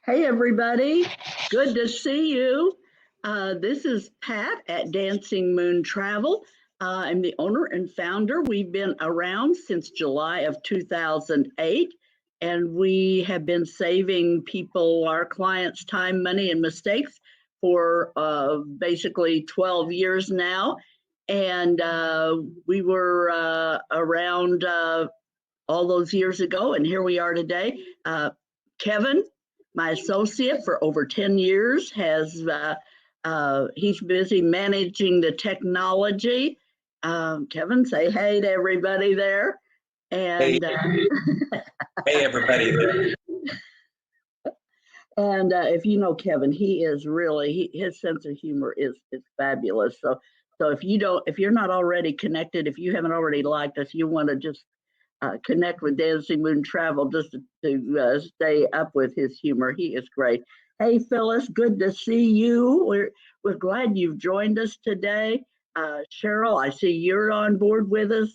Hey, everybody. Good to see you. This is Pat at Dancing Moon Travel. I'm the owner and founder. We've been around since July of 2008, and we have been saving people, our clients, time, money, and mistakes for basically 12 years now. And we were around all those years ago, and here we are today. Kevin, my associate for over 10 years, he's busy managing the technology. Kevin, say hey to everybody there. Hey, And hey, everybody there. and if you know Kevin, he is really his sense of humor is fabulous. So if you're not already connected, if you haven't already liked us, you want to just connect with Dancing Moon Travel just to stay up with his humor. He is great. Hey, Phyllis, good to see you. We're glad you've joined us today. Cheryl, I see you're on board with us.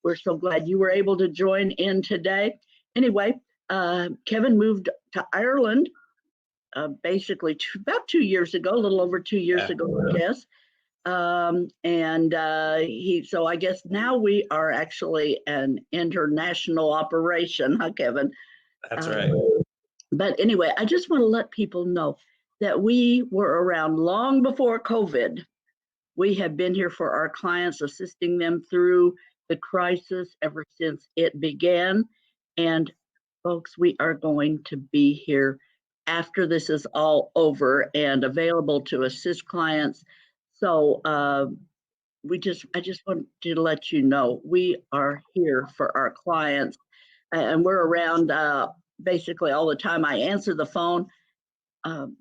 We're so glad you were able to join in today. Anyway, Kevin moved to Ireland basically about 2 years ago, a little over 2 years ago, I guess. So I guess now we are actually an international operation, huh, Kevin? That's right. But anyway, I just want to let people know that we were around long before COVID. We have been here for our clients, assisting them through the crisis ever since it began. And folks, we are going to be here after this is all over and available to assist clients. So I just want to let you know we are here for our clients, and we're around basically all the time. I answer the phone. Um,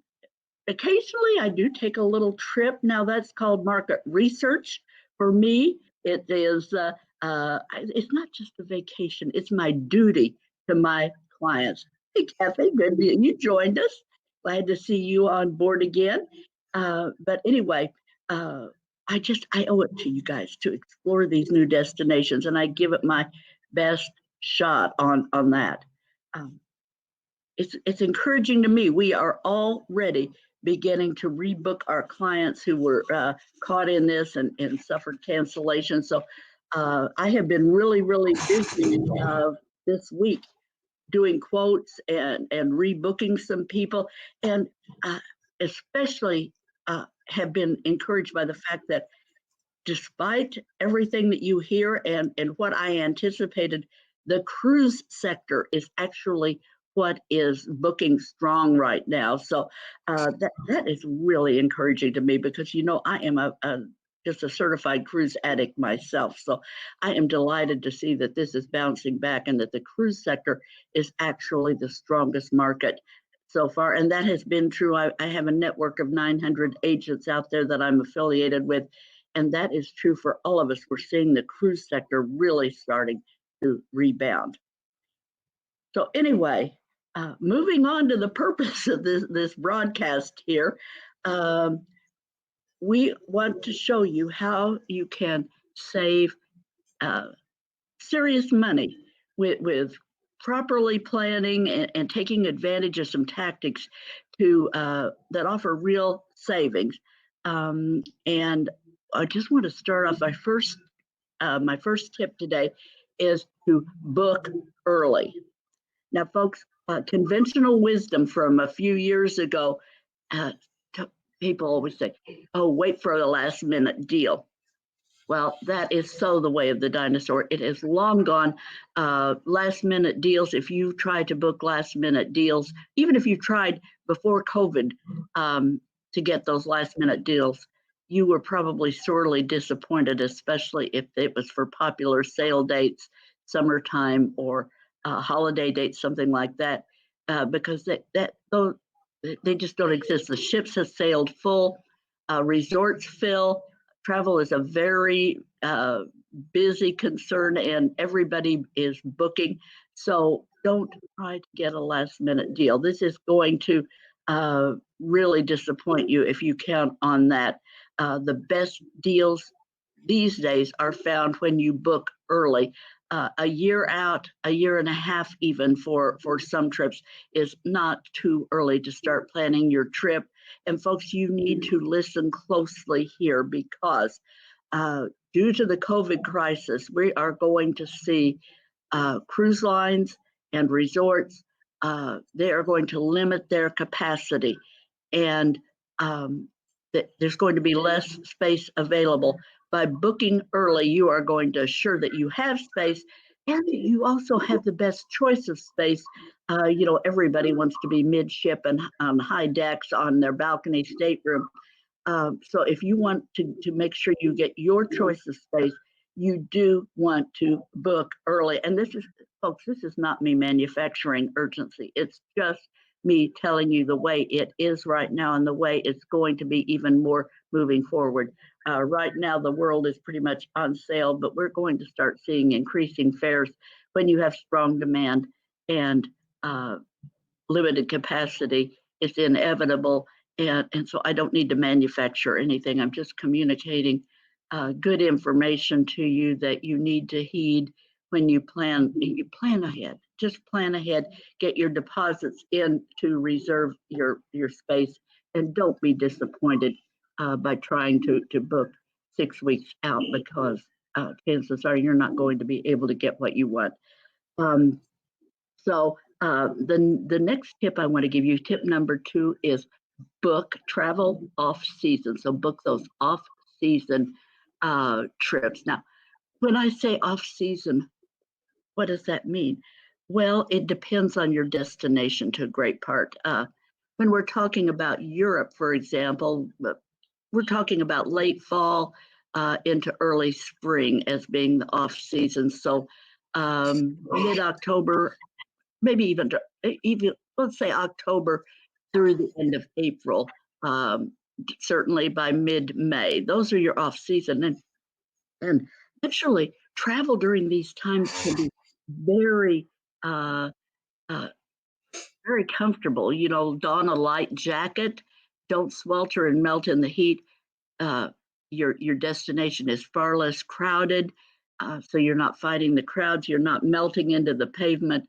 Occasionally, I do take a little trip. Now that's called market research. For me, it's not just a vacation; it's my duty to my clients. Hey, Kathy, good you joined us. Glad to see you on board again. But anyway, uh, I owe it to you guys to explore these new destinations, and I give it my best shot on that. Um, it's encouraging to me. We are already beginning to rebook our clients who were caught in this and suffered cancellation. So I have been really, really busy this week doing quotes and rebooking some people, and especially have been encouraged by the fact that despite everything that you hear and what I anticipated, the cruise sector is actually what is booking strong right now. So that is really encouraging to me because I am just a certified cruise addict myself. So I am delighted to see that this is bouncing back and that the cruise sector is actually the strongest market so far. And that has been true. I have a network of 900 agents out there that I'm affiliated with. And that is true for all of us. We're seeing the cruise sector really starting to rebound. So anyway, moving on to the purpose of this broadcast here, we want to show you how you can save serious money with properly planning and taking advantage of some tactics that offer real savings. And I just want to start off my first tip today is to book early. Now, folks, conventional wisdom from a few years ago, uh, people always say, "Oh, wait for the last minute deal." Well, that is so the way of the dinosaur. It is long gone. Last minute deals, if you try to book last minute deals, even if you tried before COVID to get those last minute deals, you were probably sorely disappointed, especially if it was for popular sale dates, summertime, or holiday dates, something like that, because they just don't exist. The ships have sailed full, resorts fill. Travel is a very busy concern and everybody is booking. So don't try to get a last minute deal. This is going to really disappoint you if you count on that. The best deals these days are found when you book early. a year out, a year and a half even for some trips is not too early to start planning your trip. And folks, you need to listen closely here because due to the COVID crisis, we are going to see cruise lines and resorts, they are going to limit their capacity. And there's going to be less space available. By booking early, you are going to assure that you have space and you also have the best choice of space. Everybody wants to be midship and on high decks on their balcony stateroom. So if you want to make sure you get your choice of space, you do want to book early. And this is, folks, this is not me manufacturing urgency. It's just me telling you the way it is right now and the way it's going to be even more moving forward. Right now, the world is pretty much on sale, but we're going to start seeing increasing fares when you have strong demand and limited capacity. It's inevitable. And so I don't need to manufacture anything. I'm just communicating good information to you that you need to heed when you plan ahead. Just plan ahead, get your deposits in to reserve your space, and don't be disappointed by trying to book 6 weeks out because chances are you're not going to be able to get what you want. So the next tip I want to give you, tip number 2, is book travel off season. So book those off season trips. Now, when I say off season, what does that mean? Well, it depends on your destination to a great part. When we're talking about Europe, for example, we're talking about late fall into early spring as being the off season. So mid-October, maybe even let's say October through the end of April, certainly by mid-May. Those are your off season. And actually, travel during these times can be very, uh, very comfortable. Don a light jacket, don't swelter and melt in the heat. Your destination is far less crowded, so you're not fighting the crowds. You're not melting into the pavement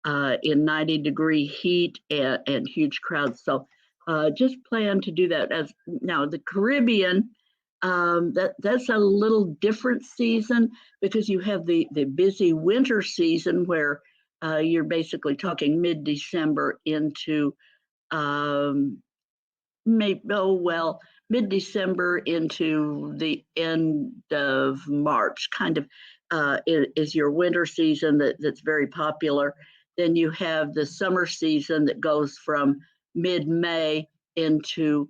in 90-degree heat and huge crowds. So just plan to do that. As now, the Caribbean, that's a little different season because you have the busy winter season where you're basically talking mid-December into mid-December into the end of March, kind of is your winter season that's very popular. Then you have the summer season that goes from mid-May into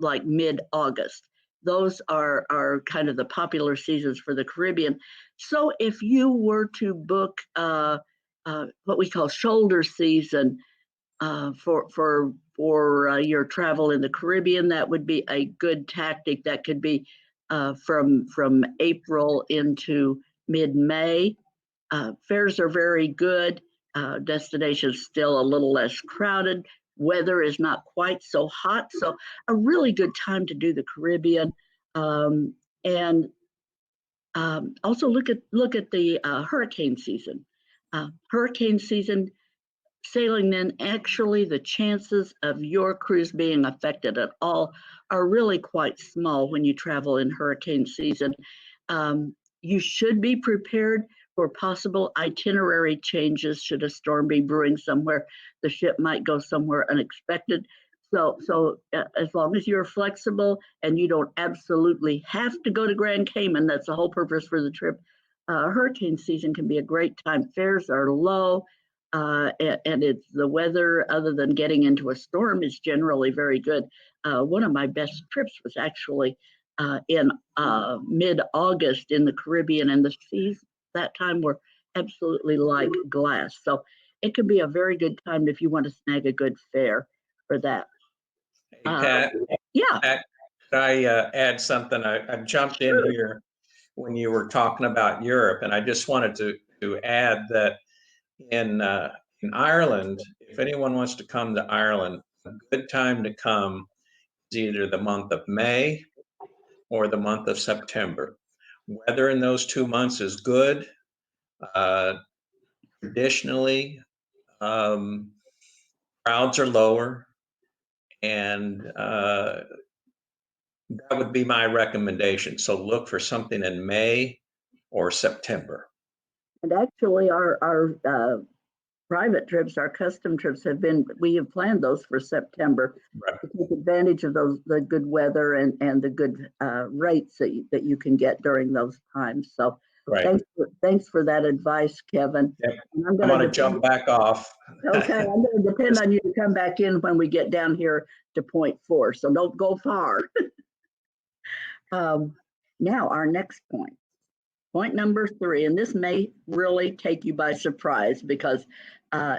like mid-August. Those are kind of the popular seasons for the Caribbean. So if you were to book what we call shoulder season for your travel in the Caribbean, that would be a good tactic. That could be from April into mid-May. Fares are very good. Destinations still a little less crowded. Weather is not quite so hot, so a really good time to do the Caribbean. And also look at the hurricane season. Hurricane season sailing, then actually the chances of your cruise being affected at all are really quite small when you travel in hurricane season. You should be prepared for possible itinerary changes should a storm be brewing somewhere. The ship might go somewhere unexpected. So as long as you're flexible and you don't absolutely have to go to Grand Cayman, that's the whole purpose for the trip. Hurricane season can be a great time. Fares are low. And it's the weather, other than getting into a storm, is generally very good. One of my best trips was actually in mid-August in the Caribbean, and the seas that time were absolutely like glass. So it could be a very good time if you want to snag a good fare for that. Hey, Pat, Yeah. Pat, could I add something? I jumped in here when you were talking about Europe, and I just wanted to add that in Ireland, if anyone wants to come to Ireland, a good time to come is either the month of May or the month of September. weather in those 2 months is good. Traditionally, crowds are lower, and that would be my recommendation. So look for something in May or September. And actually, our private trips, our custom trips we have planned those for September Right. to take advantage of the good weather and the good rates that you can get during those times. So Right. thanks for that advice, Kevin. Yep. And I'm going to jump back off. Okay, I'm going to depend on you to come back in when we get down here to point 4, so don't go far. Now, our next point. Point number 3, and this may really take you by surprise because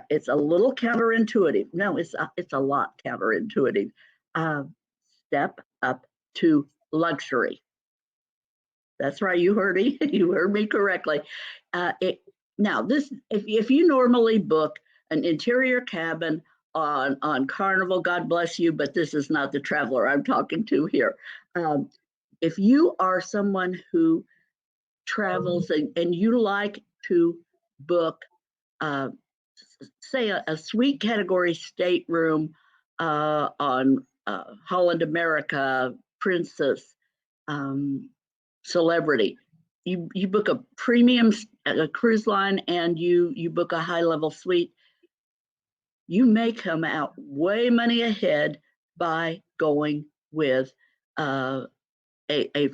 it's a little counterintuitive. No, it's a lot counterintuitive. Step up to luxury. That's right, you heard me. You heard me correctly. Now, this if you normally book an interior cabin on Carnival, God bless you, but this is not the traveler I'm talking to here. If you are someone who travels and you like to book, say, a suite category stateroom on Holland America, Princess, Celebrity. You book a premium cruise line and you book a high level suite, you may come out way money ahead by going with a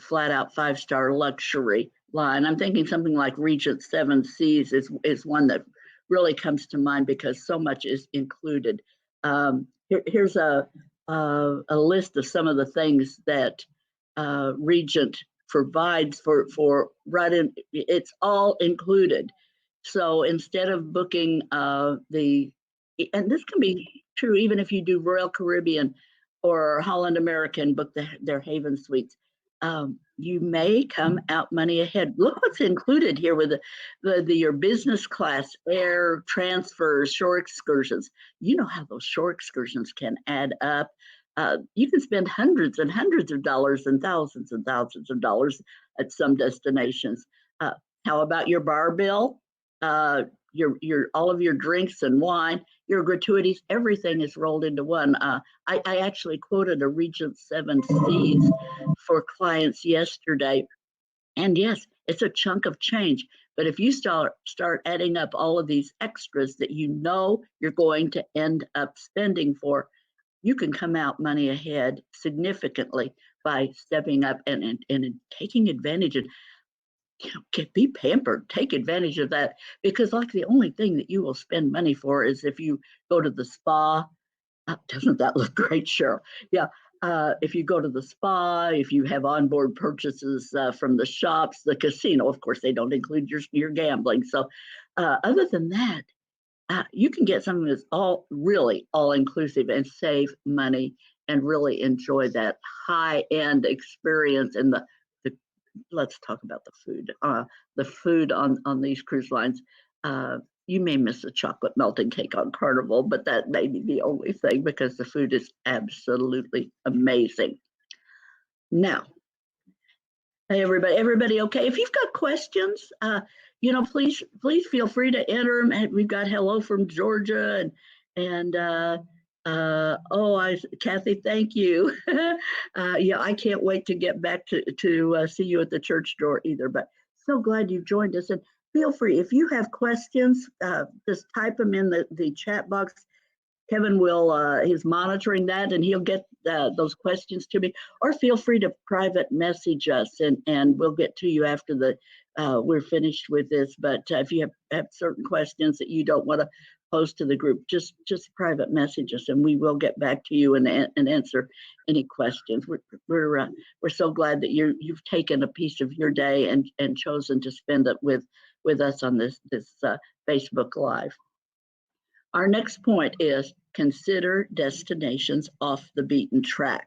flat out 5-star luxury line. I'm thinking something like Regent Seven Seas is one that really comes to mind because so much is included. Here's a list of some of the things that Regent provides for right in. It's all included. So instead of booking and this can be true even if you do Royal Caribbean or Holland American, book their Haven Suites. You may come out money ahead. Look what's included here with your business class, air transfers, shore excursions. You know how those shore excursions can add up. You can spend hundreds and hundreds of dollars and thousands of dollars at some destinations. How about your bar bill? Your all of your drinks and wine, your gratuities, everything is rolled into one. I actually quoted a Regent Seven Seas for clients yesterday, and yes, it's a chunk of change. But if you start adding up all of these extras that you know you're going to end up spending for, you can come out money ahead significantly by stepping up and taking advantage and be pampered. Take advantage of that, because like the only thing that you will spend money for is if you go to the spa. Doesn't that look great, Cheryl? Yeah. If you go to the spa, if you have onboard purchases from the shops, the casino, of course, they don't include your gambling. So other than that, you can get something that's really all inclusive and save money and really enjoy that high end experience. And let's talk about the food. The food on these cruise lines. You may miss a chocolate melting cake on Carnival, but that may be the only thing because the food is absolutely amazing. Now, hey everybody okay? If you've got questions, please feel free to enter them. And we've got hello from Georgia and Kathy, thank you. Yeah, I can't wait to get back to see you at the church door either. But so glad you've joined us, and feel free if you have questions, just type them in the chat box. Kevin he's monitoring that and he'll get those questions to me, or feel free to private message us and we'll get to you after we're finished with this. But if you have certain questions that you don't want to post to the group, just private message us and we will get back to you and answer any questions. We're so glad that you've taken a piece of your day and chosen to spend it with us on this Facebook Live. Our next point is consider destinations off the beaten track.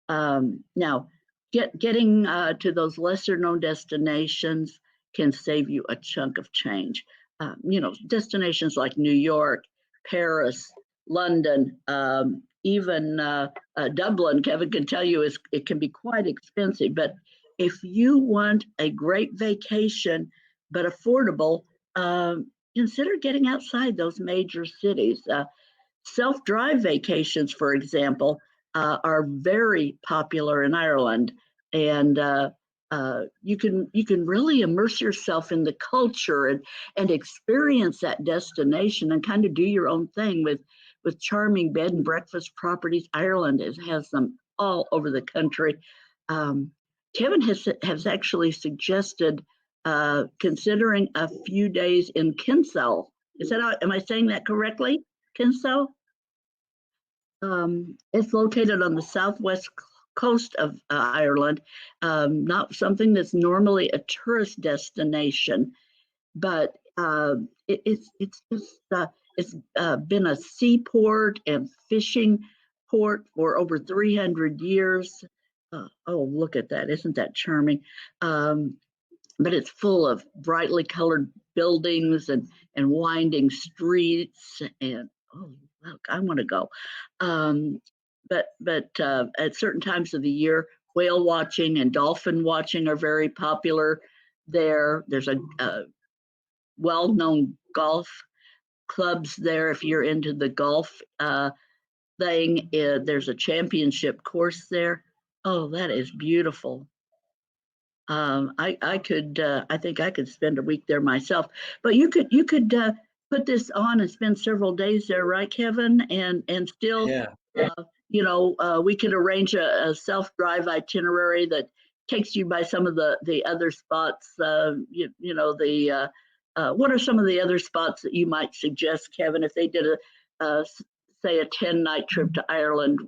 Now, getting to those lesser known destinations can save you a chunk of change. Destinations like New York, Paris, London, even Dublin, Kevin can tell you it can be quite expensive. But if you want a great vacation but affordable, consider getting outside those major cities. Self-drive vacations, for example, are very popular in Ireland, and you can really immerse yourself in the culture and experience that destination and kind of do your own thing with charming bed and breakfast properties. Ireland has them all over the country. Um, Kevin has actually suggested considering a few days in Kinsale. Am I saying that correctly? Kinsale? It's located on the southwest coast of Ireland, not something that's normally a tourist destination, but it's just it's been a seaport and fishing port for over 300 years. Oh, look at that! Isn't that charming? But it's full of brightly colored buildings and winding streets and oh look, I want to go. Um, but at certain times of the year, whale watching and dolphin watching are very popular there. There's a well-known golf clubs there if you're into the golf thing. There's a championship course there. Oh, that is beautiful. I think I could spend a week there myself, but you could put this on and spend several days there, right, Kevin? And still, Yeah. we could arrange a self-drive itinerary that takes you by some of the other spots. What are some of the other spots that you might suggest, Kevin, if they did say a 10-night trip to Ireland?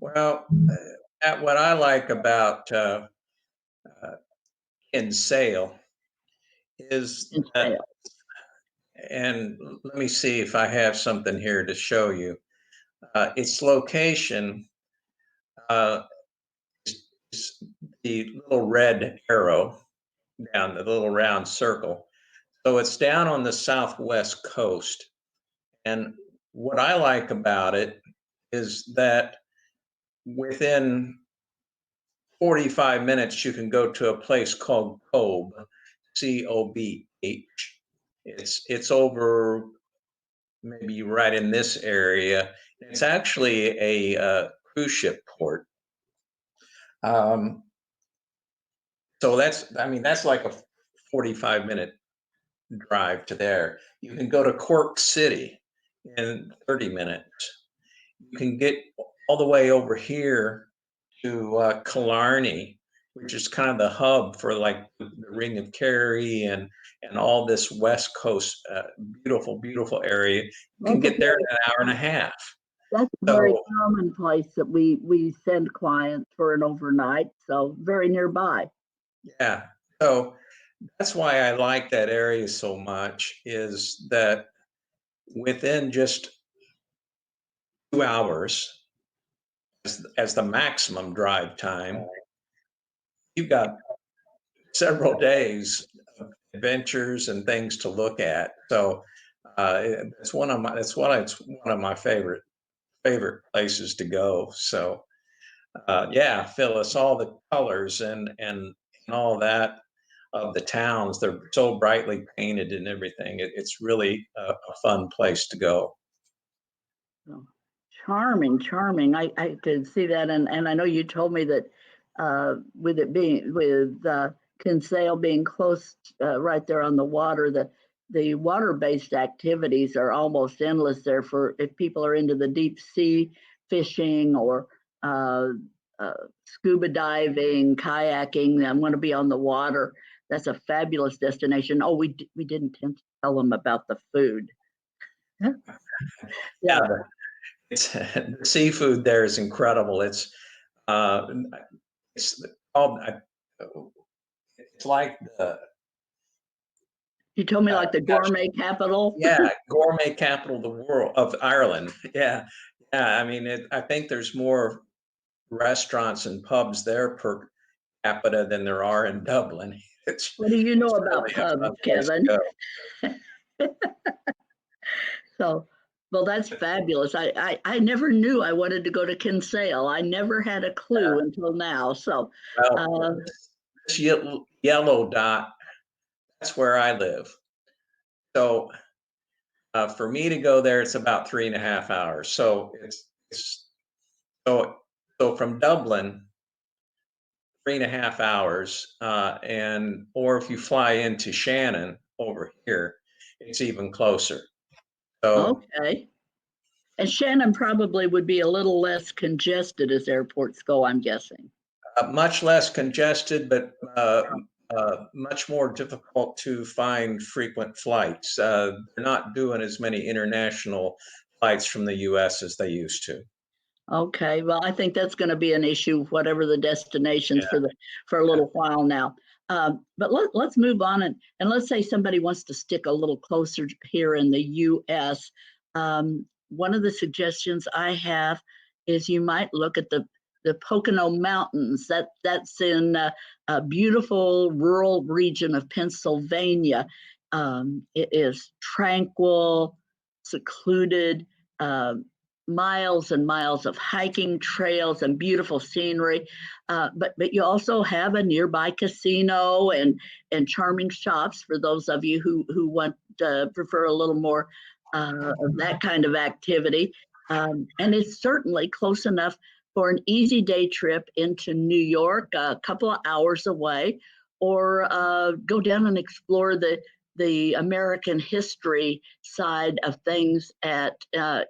Well, what I like about Kinsale is In that, Sale? and let me see if I have something here to show you. Its location uh, is the little red arrow down the little round circle. So it's down on the southwest coast. And what I like about it is that within 45 minutes, you can go to a place called Cobh, Cobh. It's over maybe right in this area. It's actually a cruise ship port. Um, so that's like a 45-minute drive to there. You can go to Cork City in 30 minutes. You can get all the way over here to Killarney, which is kind of the hub for like the Ring of Kerry and all this West Coast beautiful, beautiful area. You can get there in an hour and a half. That's a very So common place that we send clients for an overnight, so very nearby. yeah, so that's why I like that area so much is that within just 2 hours as the maximum drive time, you've got several days of adventures and things to look at. So it's one of my favorite places to go. So yeah, Phyllis, all the colors and all that of the towns, they're so brightly painted and everything. It's really a fun place to go. So, charming, charming. I could see that, and I know you told me that with it being with Kinsale being close, right there on the water, the water-based activities are almost endless there for if people are into the deep sea fishing or uh, uh, scuba diving, kayaking. And want to be on the water. That's a fabulous destination. Oh, we didn't tell them about the food. Yeah, Yeah. the seafood there is incredible. Uh, it's called it's like the You told me like the gosh, gourmet capital. yeah, gourmet capital of the world of Ireland. Yeah, yeah. I mean, I think there's more restaurants and pubs there per capita than there are in Dublin. What do you know It's about really a pubs, fun place to Kevin? go. So, Well, that's fabulous. I never knew I wanted to go to Kinsale. I never had a clue until now. So, Well, uh, this yellow dot, that's where I live. So for me to go there, it's about 3.5 hours. So it's so so from Dublin, 3.5 hours, and or if you fly into Shannon over here, it's even closer. So okay. And Shannon probably would be a little less congested as airports go, I'm guessing. much less congested, but much more difficult to find frequent flights. They're not doing as many international flights from the U.S. as they used to. Okay, well, I think that's going to be an issue, whatever the destinations Yeah. for a little while now. But let's move on and let's say somebody wants to stick a little closer here in the U.S. One of the suggestions I have is you might look at the Pocono Mountains. That's in a beautiful rural region of Pennsylvania. It is tranquil, secluded. Miles and miles of hiking trails and beautiful scenery. But you also have a nearby casino and charming shops for those of you who want prefer a little more of that kind of activity. And it's certainly close enough for an easy day trip into New York, a couple of hours away, or go down and explore the American history side of things at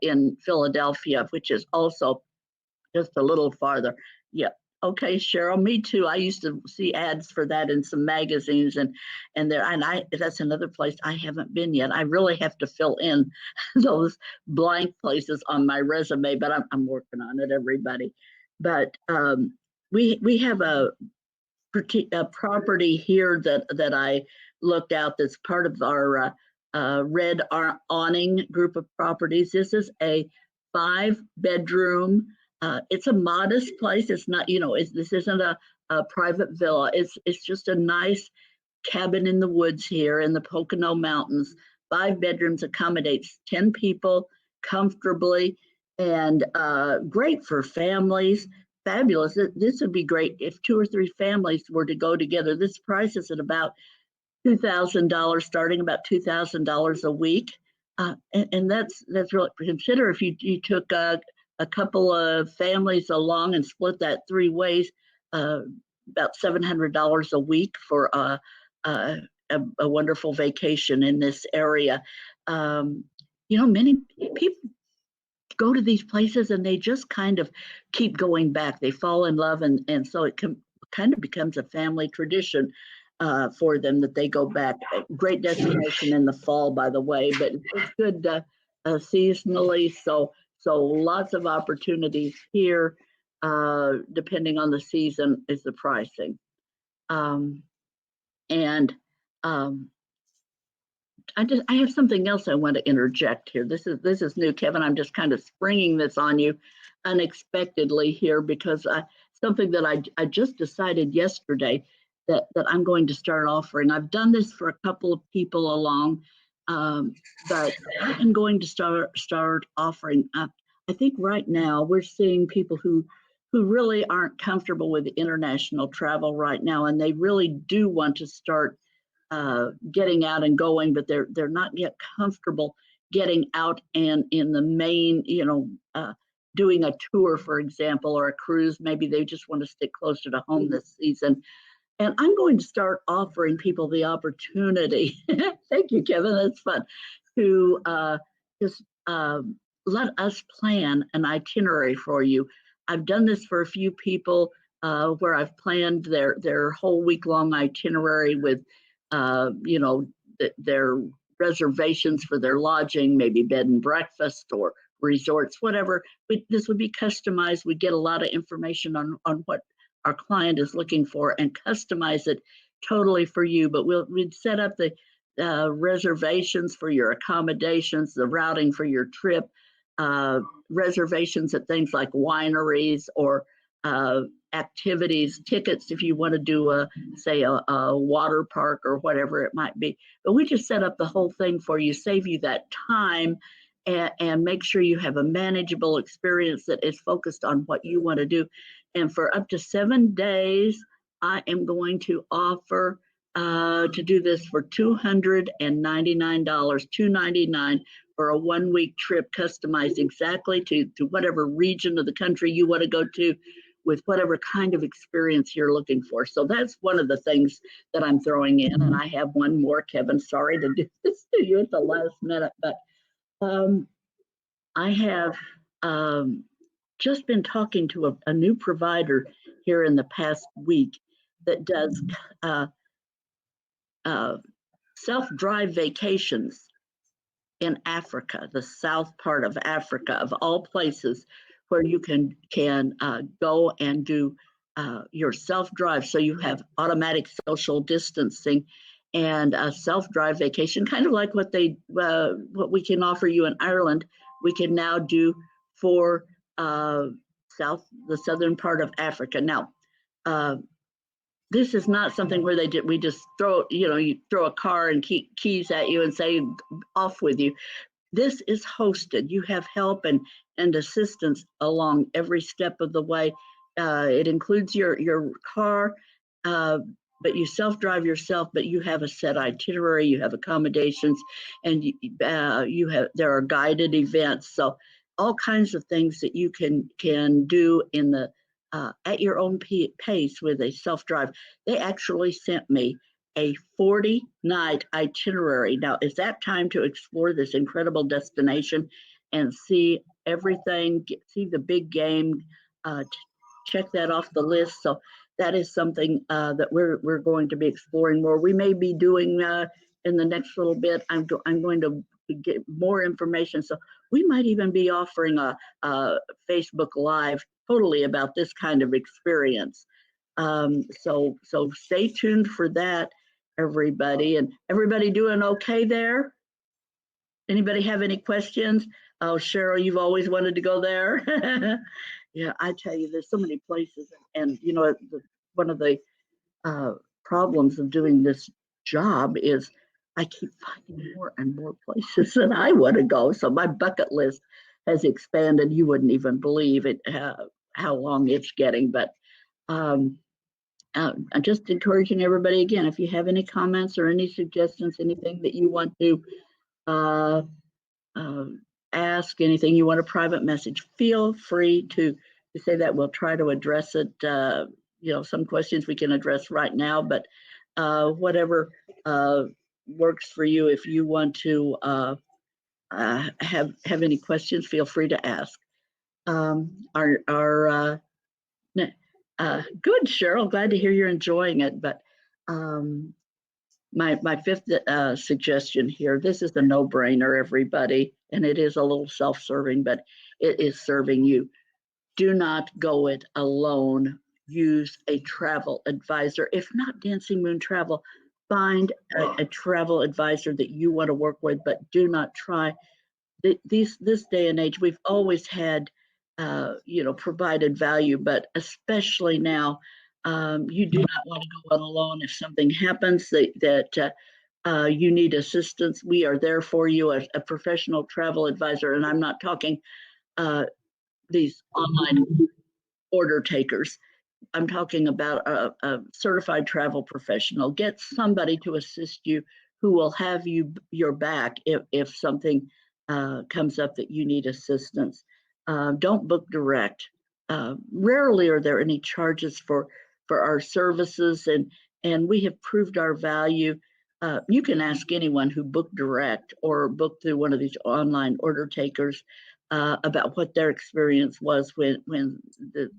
in Philadelphia, which is also just a little farther. Yeah. Okay, Cheryl. Me too. I used to see ads for that in some magazines, and I that's another place I haven't been yet. I really have to fill in those blank places on my resume, but I'm working on it, everybody. But we have a property here that I looked out that's part of our red awning group of properties. This is a 5 bedroom. It's a modest place. It's not, this isn't a private villa. It's just a nice cabin in the woods here in the Pocono Mountains. 5 bedrooms accommodates 10 people comfortably and great for families. Fabulous. This would be great if 2 or 3 families were to go together. This price is at about $2,000, starting about $2,000 a week. And that's really, consider if you took a couple of families along and split that 3 ways, about $700 a week for a, a wonderful vacation in this area. Many people go to these places and they just kind of keep going back. They fall in love, and so it kind of becomes a family tradition for them that they go back. Great destination in the fall, by the way, but it's good seasonally. So lots of opportunities here. Depending on the season, is the pricing. And I have something else I want to interject here. This is new, Kevin. I'm just kind of springing this on you unexpectedly here because something that I just decided yesterday that I'm going to start offering. I've done this for a couple of people along, but I'm going to start offering. I think right now we're seeing people who really aren't comfortable with international travel right now, and they really do want to start getting out and going, but they're not yet comfortable getting out and in the main, doing a tour, for example, or a cruise. Maybe they just want to stick closer to home this season. And I'm going to start offering people the opportunity. Thank you, Kevin. That's fun. To just let us plan an itinerary for you. I've done this for a few people where I've planned their whole week-long itinerary with their reservations for their lodging, maybe bed and breakfast or resorts, whatever. This would be customized. We get a lot of information on what our client is looking for and customize it totally for you. But we'd set up the reservations for your accommodations, the routing for your trip, reservations at things like wineries or activities, tickets if you want to do a water park or whatever it might be. But we just set up the whole thing for you, save you that time, and make sure you have a manageable experience that is focused on what you want to do. And for up to 7 days, I am going to offer to do this for $299, $299 for a 1-week trip, customized exactly to whatever region of the country you want to go to, with whatever kind of experience you're looking for. So that's one of the things that I'm throwing in. And I have one more, Kevin. Sorry to do this to you at the last minute, but I have just been talking to a new provider here in the past week that does self-drive vacations in Africa, the south part of Africa, of all places, where you can go and do your self-drive. So you have automatic social distancing and a self-drive vacation, kind of like what we can offer you in Ireland. We can now do for the southern part of Africa. Now, this is not something where we just throw, you throw a car and keys at you and say, off with you. This is hosted. You have help and assistance along every step of the way. It includes your car, but you self-drive yourself, but you have a set itinerary, you have accommodations, and there are guided events. So all kinds of things that you can do in the at your own pace with a self-drive. They actually sent me a 40-night itinerary. Now, is that time to explore this incredible destination and see everything, see the big game, check that off the list. So that is something that we're going to be exploring more. We may be doing in the next little bit. I'm going to get more information. So we might even be offering a Facebook Live totally about this kind of experience. So stay tuned for that, everybody. And everybody doing okay there? Anybody have any questions? Oh, Cheryl, you've always wanted to go there. Yeah, I tell you, there's so many places, and one of the problems of doing this job is I keep finding more and more places that I want to go. So my bucket list has expanded. You wouldn't even believe it, how long it's getting. But I'm just encouraging everybody again, if you have any comments or any suggestions, anything that you want to ask, anything you want a private message, feel free to say that. We'll try to address it. Some questions we can address right now, but whatever works for you. If you want to have any questions, feel free to ask. Good, Cheryl. Glad to hear you're enjoying it. But my fifth suggestion here, this is a no-brainer, everybody, and it is a little self-serving, but it is serving you. Do not go it alone. Use a travel advisor. If not Dancing Moon Travel, find a travel advisor that you want to work with, but do not try. This day and age, we've always had, provided value, but especially now, you do not want to go it alone. If something happens that you need assistance, we are there for you, a professional travel advisor. And I'm not talking these online order takers. I'm talking about a certified travel professional. Get somebody to assist you who will have your back if something comes up that you need assistance. Don't book direct. Rarely are there any charges for our services, and we have proved our value. You can ask anyone who booked direct or booked through one of these online order takers about what their experience was when the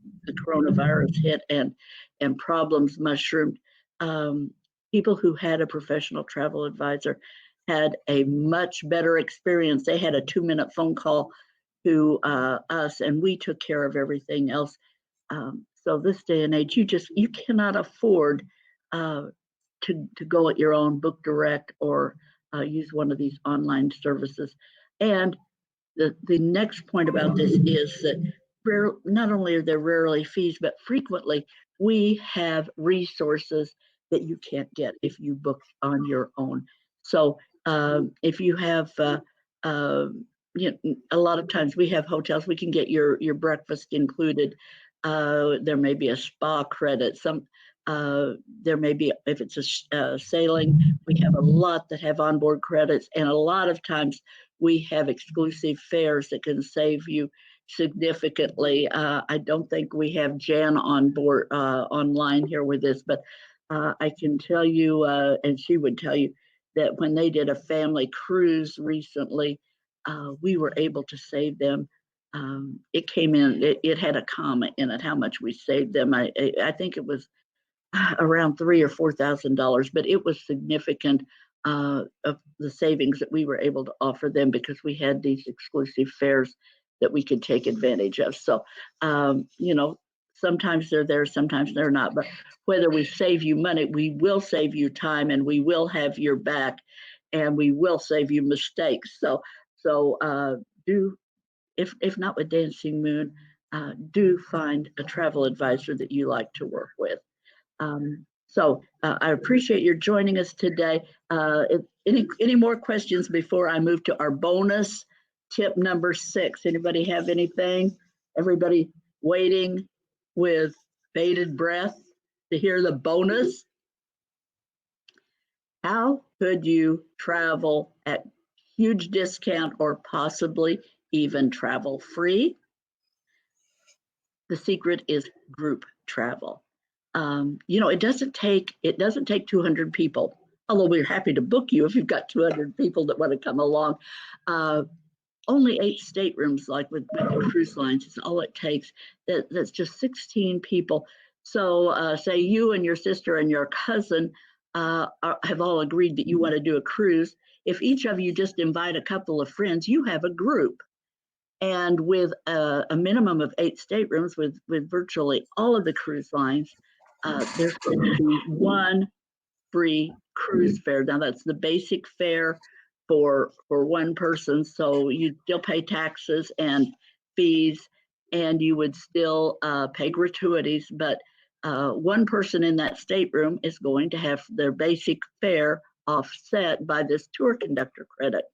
coronavirus hit and problems mushroomed. People who had a professional travel advisor had a much better experience. They had a 2-minute phone call to us, and we took care of everything else. So this day and age, you cannot afford to go at your own, book direct, or use one of these online services. And the next point about this is that not only are there rarely fees, but frequently we have resources that you can't get if you book on your own. So if you have a lot of times we have hotels, we can get your breakfast included. There may be a spa credit. There may be, if it's sailing, we have a lot that have onboard credits, and a lot of times we have exclusive fares that can save you significantly. I don't think we have Jan on board online here with this, but I can tell you, and she would tell you, that when they did a family cruise recently, we were able to save them. It came in, it had a comma in it, how much we saved them. I think it was around $3,000 or $4,000, but it was significant of the savings that we were able to offer them because we had these exclusive fares that we could take advantage of. So, sometimes they're there, sometimes they're not. But whether we save you money, we will save you time, and we will have your back, and we will save you mistakes. So do, if not with Dancing Moon, do find a travel advisor that you like to work with. I appreciate your joining us today. Any more questions before I move to our bonus tip number 6? Anybody have anything? Everybody waiting with bated breath to hear the bonus? How could you travel at huge discount or possibly even travel free? The secret is group travel. It doesn't take 200 people, although we're happy to book you if you've got 200 people that want to come along. Only 8 staterooms, like with the cruise lines, is all it takes. That's just 16 people. So say you and your sister and your cousin have all agreed that you want to do a cruise. If each of you just invite a couple of friends, you have a group. And with a minimum of 8 staterooms, with virtually all of the cruise lines, there's going to be one free cruise fare. Now that's the basic fare for one person. So you still pay taxes and fees, and you would still pay gratuities, but one person in that stateroom is going to have their basic fare offset by this tour conductor credit.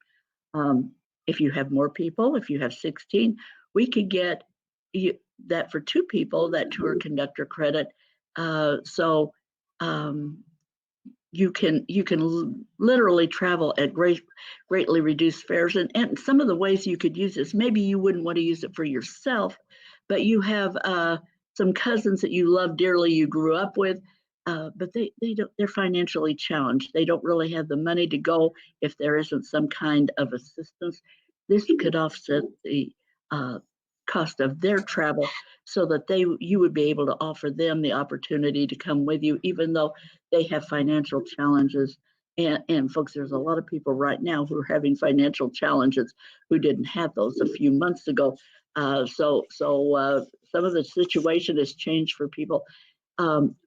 If you have more people, if you have 16, we could get that for 2 people, that tour conductor credit. So you can literally travel at greatly reduced fares. And some of the ways you could use this, maybe you wouldn't want to use it for yourself, but you have some cousins that you love dearly, you grew up with, but they're financially challenged. They don't really have the money to go if there isn't some kind of assistance. This could offset the cost of their travel so that you would be able to offer them the opportunity to come with you, even though they have financial challenges. And folks, there's a lot of people right now who are having financial challenges who didn't have those a few months ago. So some of the situation has changed for people.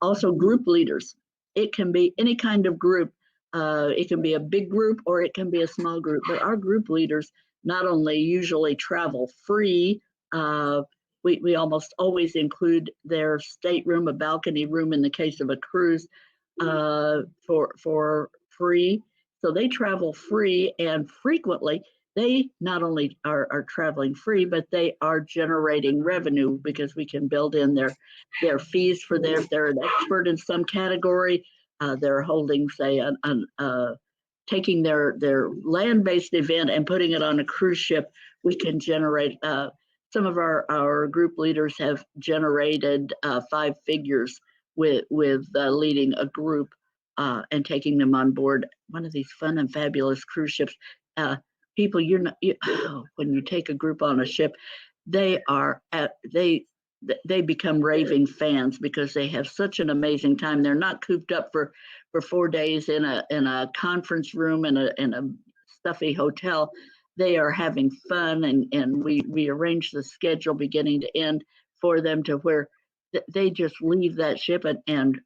Also, group leaders. It can be any kind of group. It can be a big group or it can be a small group. But our group leaders not only usually travel free, we almost always include their stateroom, a balcony room in the case of a cruise, for free. So they travel free, and frequently they not only are traveling free, but they are generating revenue because we can build in their fees for them. If they're an expert in some category, they're holding, say, taking their land-based event and putting it on a cruise ship. We can generate. Some of our group leaders have generated 5 figures with leading a group and taking them on board one of these fun and fabulous cruise ships. People, when you take a group on a ship, they become raving fans because they have such an amazing time. They're not cooped up for 4 days in a conference room in a stuffy hotel. They are having fun, and we arrange the schedule beginning to end for them to where they just leave that ship and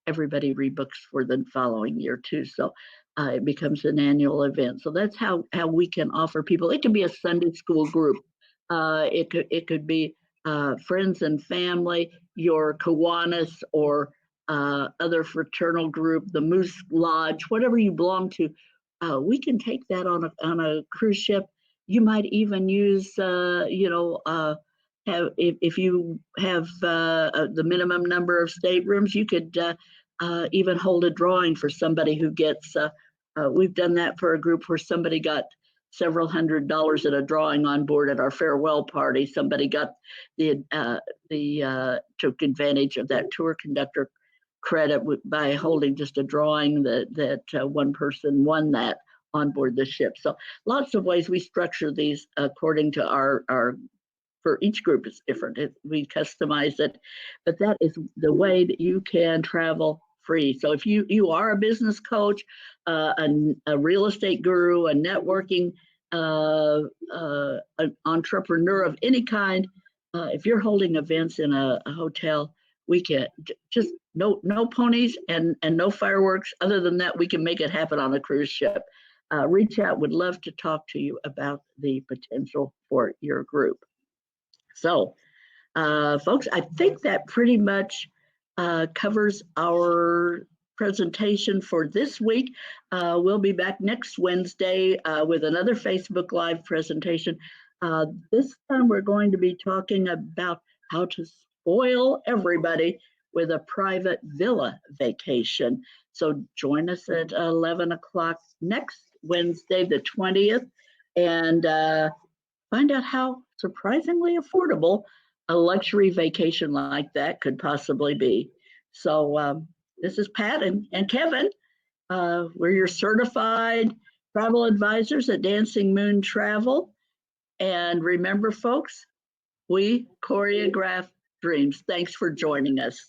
everybody rebooks for the following year too. So it becomes an annual event. So that's how we can offer people. It can be a Sunday school group. It could be friends and family, your Kiwanis or other fraternal group, the Moose Lodge, whatever you belong to. We can take that on a cruise ship you might even use, have if you have the minimum number of staterooms, you could even hold a drawing for somebody who gets. We've done that for a group where somebody got several $100s at a drawing on board at our farewell party. Somebody got took advantage of that tour conductor credit by holding just a drawing that one person won that on board the ship. So lots of ways we structure these according to our for each group is different. We customize it, but that is the way that you can travel free. So if you are a business coach, a real estate guru, a networking an entrepreneur of any kind, if you're holding events in a hotel, we can just no ponies and no fireworks. Other than that, we can make it happen on a cruise ship. Reach out. Would love to talk to you about the potential for your group. So, folks, I think that pretty much covers our presentation for this week. We'll be back next Wednesday with another Facebook Live presentation. This time we're going to be talking about how to spoil everybody with a private villa vacation. So join us at 11 o'clock next Wednesday, the 20th, and find out how surprisingly affordable a luxury vacation like that could possibly be. So this is Pat and Kevin. We're your certified travel advisors at Dancing Moon Travel. And remember, folks, we choreograph dreams. Thanks for joining us.